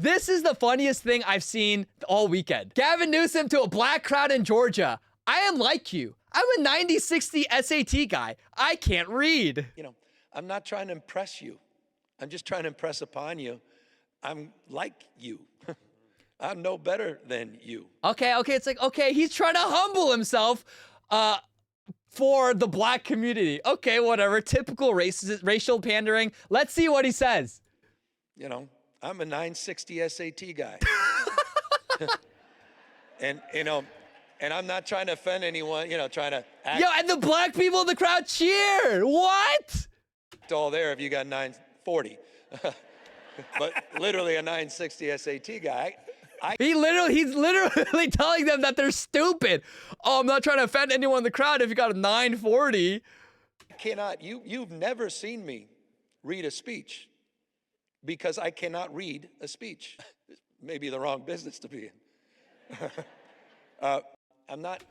This is the funniest thing I've seen all weekend. Gavin Newsom to a black crowd in Georgia. I am like you. I'm a 90-60 SAT guy. I can't read. You know, I'm not trying to impress you. I'm just trying to impress upon you. I'm like you. I'm no better than you. Okay, it's like, okay, he's trying to humble himself for the black community. Okay, whatever. Typical racial pandering. Let's see what he says. You know, I'm a 960 SAT guy. And, you know, and I'm not trying to offend anyone, you know, trying to act. Yo, and the black people in the crowd cheered. What? All there if you got 940. But literally a 960 SAT guy. He's literally telling them that they're stupid. Oh, I'm not trying to offend anyone in the crowd if you got a 940. You've never seen me read a speech because I cannot read a speech. Maybe the wrong business to be in. I'm not.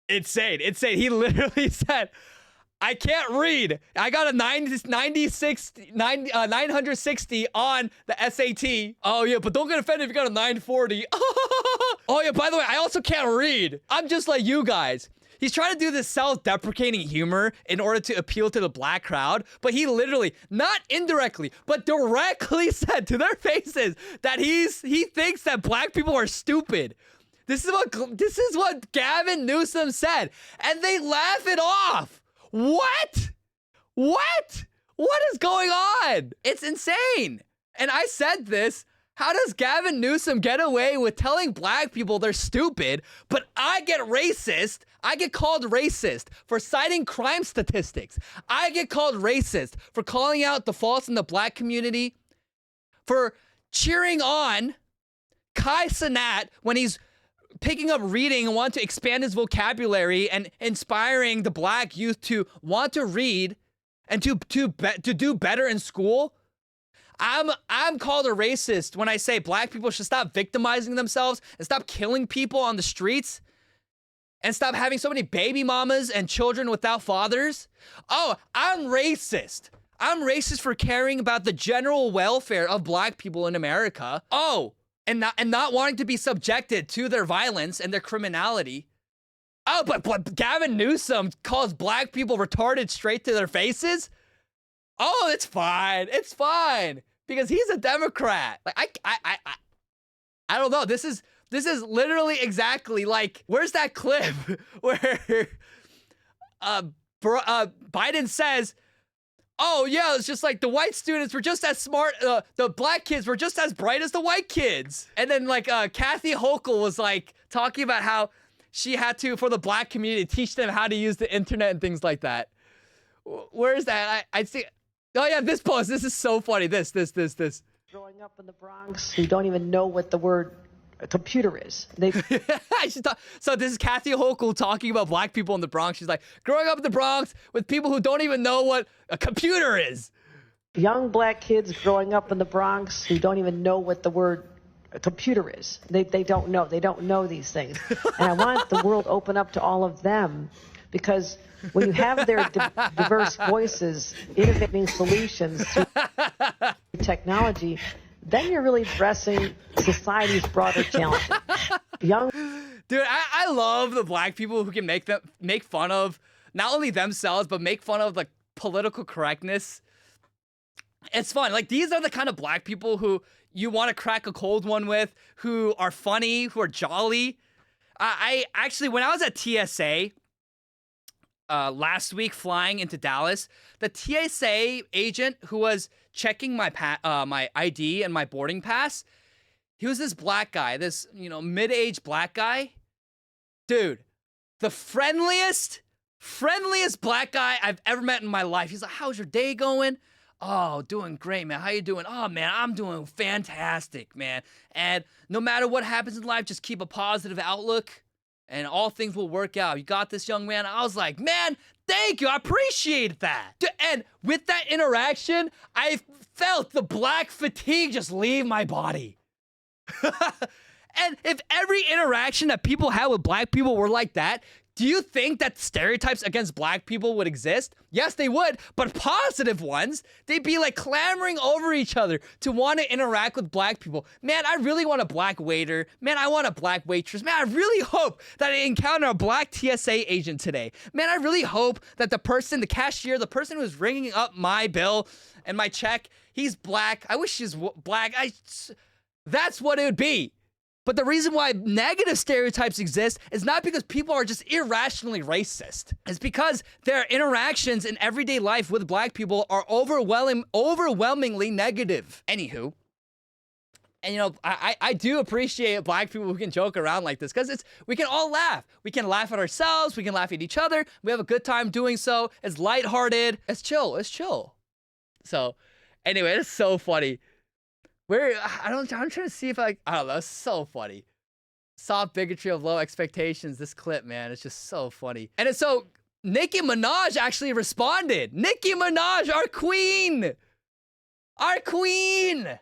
Insane. He literally said, I can't read. I got a 960 on the SAT. Oh, yeah, but don't get offended if you got a 940. Oh, yeah, by the way, I also can't read. I'm just like you guys. He's trying to do this self-deprecating humor in order to appeal to the black crowd, but he literally, not indirectly, but directly said to their faces that he thinks that black people are stupid. This is what Gavin Newsom said, and they laugh it off. What? What is going on? It's insane. And I said this. How does Gavin Newsom get away with telling black people they're stupid, but I get called racist for citing crime statistics. I get called racist for calling out the faults in the black community, for cheering on Kai Cenat when he's picking up reading and want to expand his vocabulary and inspiring the black youth to want to read and to do better in school. I'm called a racist when I say black people should stop victimizing themselves and stop killing people on the streets and stop having so many baby mamas and children without fathers. Oh, I'm racist. I'm racist for caring about the general welfare of black people in America. Oh, and not wanting to be subjected to their violence and their criminality. Oh, but Gavin Newsom calls black people retarded straight to their faces? Oh, it's fine. It's fine. Because he's a Democrat. Like I don't know. This is literally exactly like, where's that clip where Biden says, oh, yeah, it's just like the white students were just as smart. The black kids were just as bright as the white kids. And then like Kathy Hochul was like talking about how she had to, for the black community, teach them how to use the internet and things like that. Where is that? I see. Oh, yeah, this post. This is so funny. This. Growing up in the Bronx, who don't even know what the word computer is. So this is Kathy Hochul talking about black people in the Bronx. She's like, growing up in the Bronx with people who don't even know what a computer is. Young black kids growing up in the Bronx who don't even know what the word computer is. They don't know. They don't know these things. And I want the world open up to all of them, because when you have their diverse voices innovating solutions through technology, then you're really addressing society's broader challenges. Dude, I love the black people who can make fun of not only themselves, but make fun of like political correctness. It's fun. Like, these are the kind of black people who you want to crack a cold one with, who are funny, who are jolly. I actually, when I was at TSA last week flying into Dallas, the TSA agent who was checking my my ID and my boarding pass, he was this black guy, this, mid-aged black guy. Dude, the friendliest black guy I've ever met in my life. He's like, how's your day going? Oh, doing great, man. How you doing? Oh, man, I'm doing fantastic, man. And no matter what happens in life, just keep a positive outlook and all things will work out. You got this, young man. I was like, man, thank you. I appreciate that. And with that interaction, I felt the black fatigue just leave my body. And if every interaction that people had with black people were like that, Do you think that stereotypes against black people would exist? Yes, they would, but positive ones, they'd be like clamoring over each other to want to interact with black people. Man, I really want a black waiter. Man, I want a black waitress. Man, I really hope that I encounter a black TSA agent today. Man, I really hope that the cashier, the person who's ringing up my bill and my check, he's black. I wish he's black. That's what it would be. But the reason why negative stereotypes exist is not because people are just irrationally racist. It's because their interactions in everyday life with black people are overwhelmingly negative. Anywho, and you know, I do appreciate black people who can joke around like this because we can all laugh. We can laugh at ourselves. We can laugh at each other. We have a good time doing so. It's lighthearted. It's chill. It's chill. So, anyway, it's so funny. I'm trying to see if I don't know, it's so funny. Soft bigotry of low expectations, this clip, man, it's just so funny. And it's so, Nicki Minaj actually responded. Nicki Minaj, our queen! Our queen!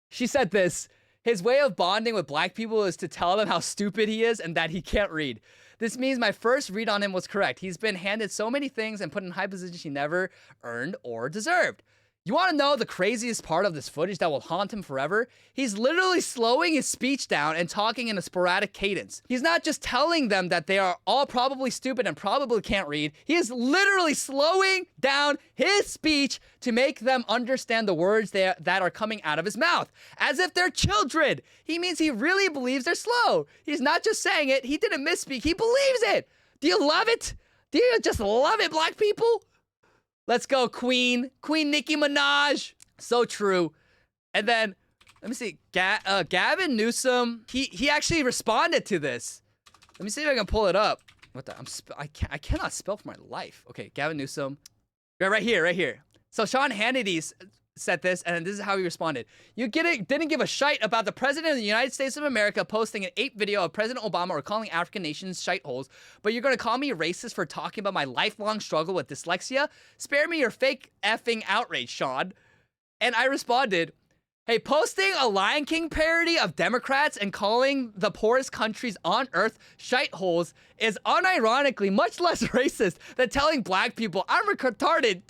She said this, his way of bonding with black people is to tell them how stupid he is and that he can't read. This means my first read on him was correct. He's been handed so many things and put in high positions he never earned or deserved. You want to know the craziest part of this footage that will haunt him forever? He's literally slowing his speech down and talking in a sporadic cadence. He's not just telling them that they are all probably stupid and probably can't read. He is literally slowing down his speech to make them understand the words that are coming out of his mouth. As if they're children. He means he really believes they're slow. He's not just saying it. He didn't misspeak. He believes it. Do you love it? Do you just love it, black people? Let's go, Queen Nicki Minaj. So true. And then, let me see, Gavin Newsom, he actually responded to this. Let me see if I can pull it up. What the, I cannot spell for my life. Okay, Gavin Newsom. Yeah, right here. So Sean Hannity said this, and this is how he responded. You didn't give a shite about the president of the United States of America posting an ape video of President Obama or calling African nations shiteholes, but you're gonna call me racist for talking about my lifelong struggle with dyslexia? Spare me your fake effing outrage, Sean. And I responded, hey, posting a Lion King parody of Democrats and calling the poorest countries on earth shiteholes is unironically much less racist than telling black people, I'm retarded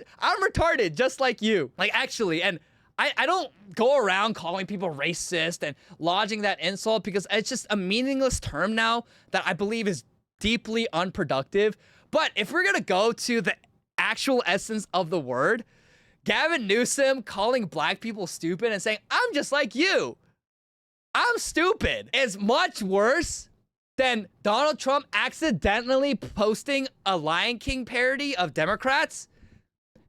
just like you. Like, actually, and I don't go around calling people racist and lodging that insult because it's just a meaningless term now that I believe is deeply unproductive. But if we're gonna go to the actual essence of the word, Gavin Newsom calling black people stupid and saying, I'm just like you. I'm stupid is much worse than Donald Trump accidentally posting a Lion King parody of Democrats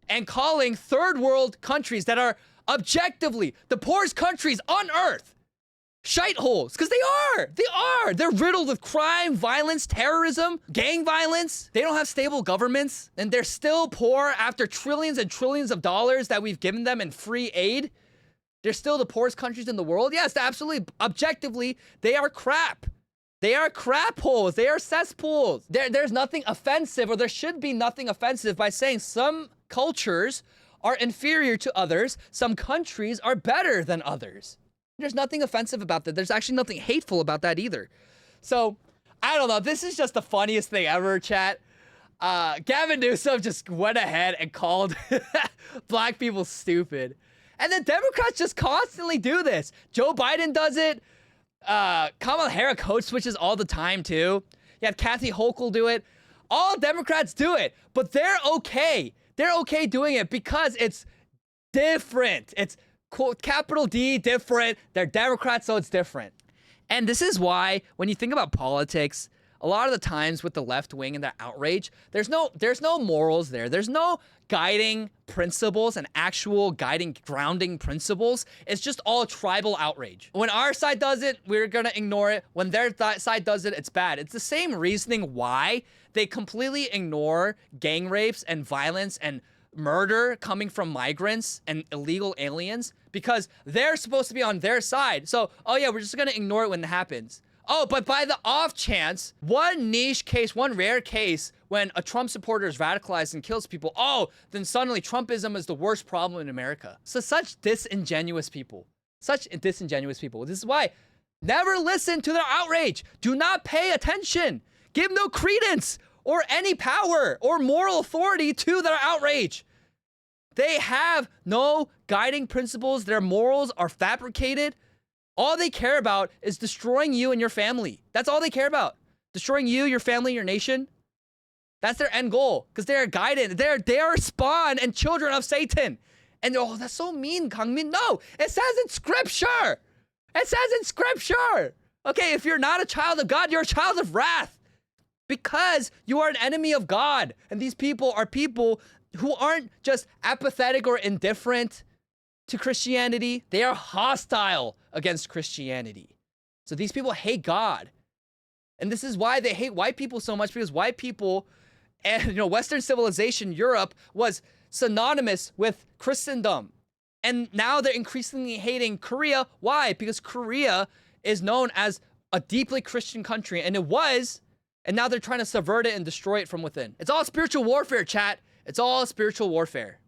and calling third world countries that are objectively the poorest countries on earth shiteholes, because they are. They're riddled with crime, violence, terrorism, gang violence. They don't have stable governments, and they're still poor after trillions and trillions of dollars that we've given them in free aid. They're still the poorest countries in the world. Yes, absolutely. Objectively, they are crap. They are crap holes. They are cesspools. There's nothing offensive, or there should be nothing offensive by saying some cultures are inferior to others. Some countries are better than others. There's nothing offensive about that. There's actually nothing hateful about that either. So, I don't know. This is just the funniest thing ever, chat. Gavin Newsom just went ahead and called black people stupid. And then Democrats just constantly do this. Joe Biden does it. Kamala Harris code switches all the time, too. You have Kathy Hochul do it. All Democrats do it. But they're okay. They're okay doing it because it's different. It's quote, capital D, different. They're Democrats, so it's different. And this is why, when you think about politics, a lot of the times with the left wing and their outrage, there's no morals there. There's no guiding principles and actual grounding principles. It's just all tribal outrage. When our side does it, we're gonna ignore it. When their side does it, it's bad. It's the same reasoning why they completely ignore gang rapes and violence and murder coming from migrants and illegal aliens because they're supposed to be on their side. So, oh yeah, we're just gonna ignore it when it happens. Oh, but by the off chance, one niche case, one rare case, when a Trump supporter is radicalized and kills people, oh, then suddenly Trumpism is the worst problem in America. So such disingenuous people. Such disingenuous people. This is why never listen to their outrage. Do not pay attention. give no credence or any power or moral authority to their outrage. They have no guiding principles. Their morals are fabricated. All they care about is destroying you and your family. That's all they care about. Destroying you, your family, your nation. That's their end goal, because they are guided. They are spawn and children of Satan. And oh, that's so mean, Kangmin. No, it says in scripture. It says in scripture. Okay, if you're not a child of God, you're a child of wrath, because you are an enemy of God. And these people are people who aren't just apathetic or indifferent to Christianity. They are hostile against Christianity. So these people hate God. And this is why they hate white people so much, because white people and, Western civilization, Europe, was synonymous with Christendom. And now they're increasingly hating Korea. Why? Because Korea is known as a deeply Christian country, and it was, and now they're trying to subvert it and destroy it from within. It's all spiritual warfare, chat. It's all spiritual warfare.